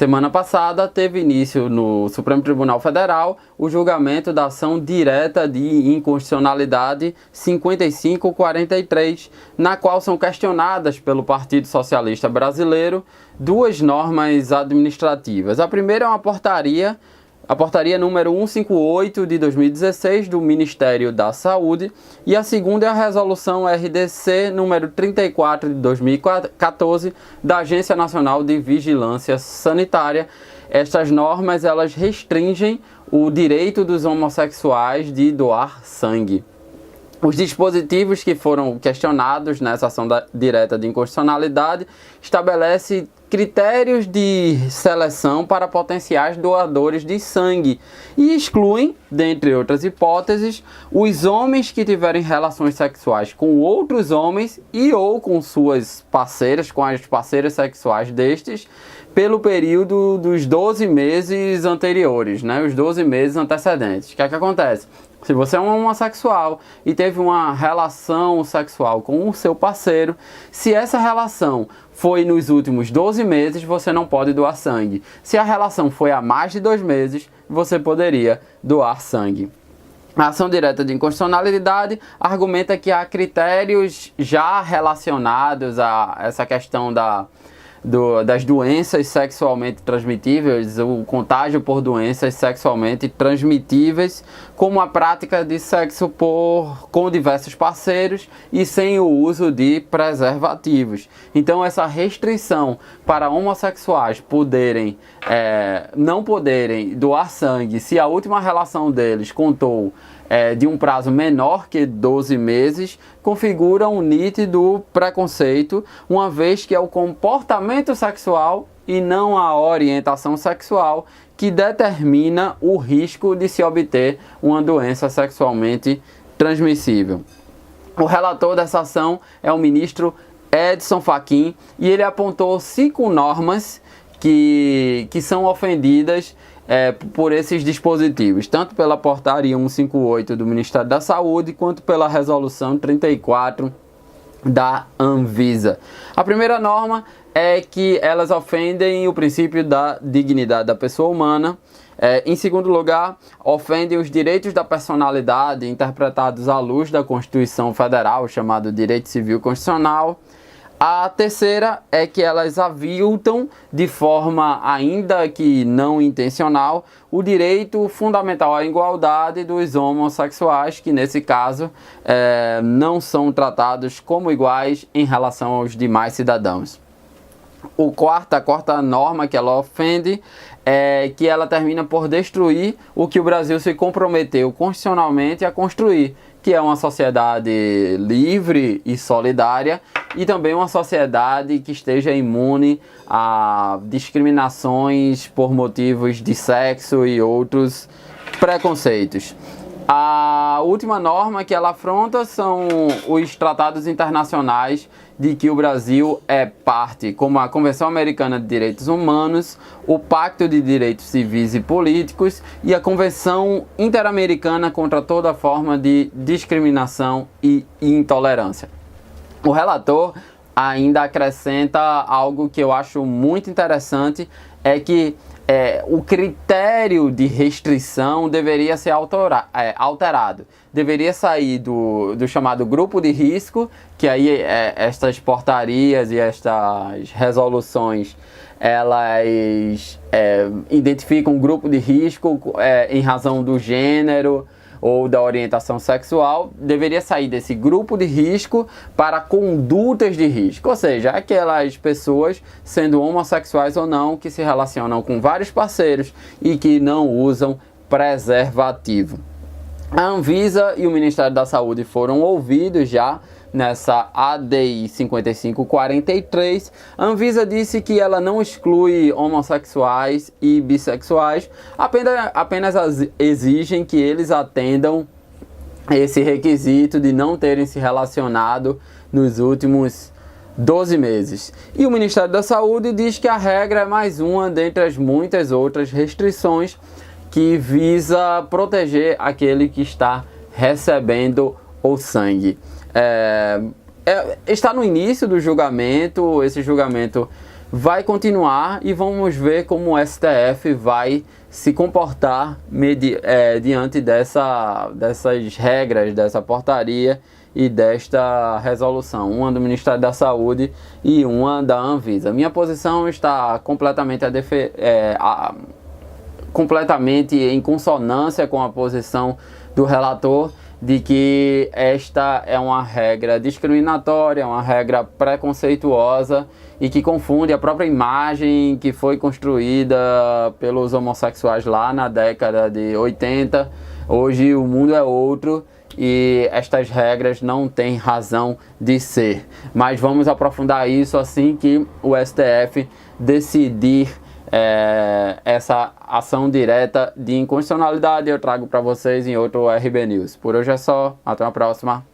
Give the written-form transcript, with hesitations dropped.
semana passada teve início no Supremo Tribunal Federal o julgamento da ação direta de inconstitucionalidade 5543, na qual são questionadas pelo Partido Socialista Brasileiro duas normas administrativas. A primeira é uma portaria, a portaria número 158 de 2016 do Ministério da Saúde, e a segunda é a resolução RDC número 34 de 2014 da Agência Nacional de Vigilância Sanitária. Estas normas, elas restringem o direito dos homossexuais de doar sangue. Os dispositivos que foram questionados nessa ação direta de inconstitucionalidade estabelecem critérios de seleção para potenciais doadores de sangue e excluem, dentre outras hipóteses, os homens que tiverem relações sexuais com outros homens e ou com suas parceiras, com as parceiras sexuais destes, pelo período dos 12 meses anteriores, os 12 meses antecedentes. O que é que acontece? Se você é um homossexual e teve uma relação sexual com o seu parceiro, se essa relação foi nos últimos 12 meses, você não pode doar sangue. Se a relação foi há mais de 2 meses, você poderia doar sangue. A ação direta de inconstitucionalidade argumenta que há critérios já relacionados a essa questão das doenças sexualmente transmitíveis, o contágio por doenças sexualmente transmitíveis, como a prática de sexo com diversos parceiros e sem o uso de preservativos. Então essa restrição para homossexuais não poderem doar sangue se a última relação deles contou de um prazo menor que 12 meses, configura um nítido preconceito, uma vez que é o comportamento sexual e não a orientação sexual que determina o risco de se obter uma doença sexualmente transmissível. O relator dessa ação é o ministro Edson Fachin, e ele apontou 5 normas que são ofendidas por esses dispositivos, tanto pela portaria 158 do Ministério da Saúde, quanto pela resolução 34 da Anvisa. A primeira norma é que elas ofendem o princípio da dignidade da pessoa humana. Em segundo lugar, ofendem os direitos da personalidade interpretados à luz da Constituição Federal, chamado Direito Civil Constitucional. A terceira é que elas aviltam, de forma ainda que não intencional, o direito fundamental à igualdade dos homossexuais, que nesse caso não são tratados como iguais em relação aos demais cidadãos. A quarta norma que ela ofende é que ela termina por destruir o que o Brasil se comprometeu constitucionalmente a construir, que é uma sociedade livre e solidária, e também uma sociedade que esteja imune a discriminações por motivos de sexo e outros preconceitos. A última norma que ela afronta são os tratados internacionais de que o Brasil é parte, como a Convenção Americana de Direitos Humanos, o Pacto de Direitos Civis e Políticos e a Convenção Interamericana contra toda forma de discriminação e intolerância. O relator ainda acrescenta algo que eu acho muito interessante, é que o critério de restrição deveria ser alterado. Deveria sair do chamado grupo de risco, que aí estas portarias e estas resoluções, elas identificam um grupo de risco em razão do gênero ou da orientação sexual. Deveria sair desse grupo de risco para condutas de risco, ou seja, aquelas pessoas, sendo homossexuais ou não, que se relacionam com vários parceiros e que não usam preservativo. A Anvisa e o Ministério da Saúde foram ouvidos já nessa ADI 5543. A Anvisa disse que ela não exclui homossexuais e bissexuais, apenas exigem que eles atendam esse requisito de não terem se relacionado nos últimos 12 meses. E o Ministério da Saúde diz que a regra é mais uma dentre as muitas outras restrições que visa proteger aquele que está recebendo o sangue. Está no início do julgamento, esse julgamento vai continuar e vamos ver como o STF vai se comportar diante dessas regras, dessa portaria e desta resolução, uma do Ministério da Saúde e uma da Anvisa. Minha posição está completamente em consonância com a posição do relator de que esta é uma regra discriminatória, uma regra preconceituosa e que confunde a própria imagem que foi construída pelos homossexuais lá na década de 80. Hoje o mundo é outro e estas regras não têm razão de ser. Mas vamos aprofundar isso assim que o STF decidir essa ação direta de inconstitucionalidade. Eu trago para vocês em outro RB News. Por hoje é só, até a próxima.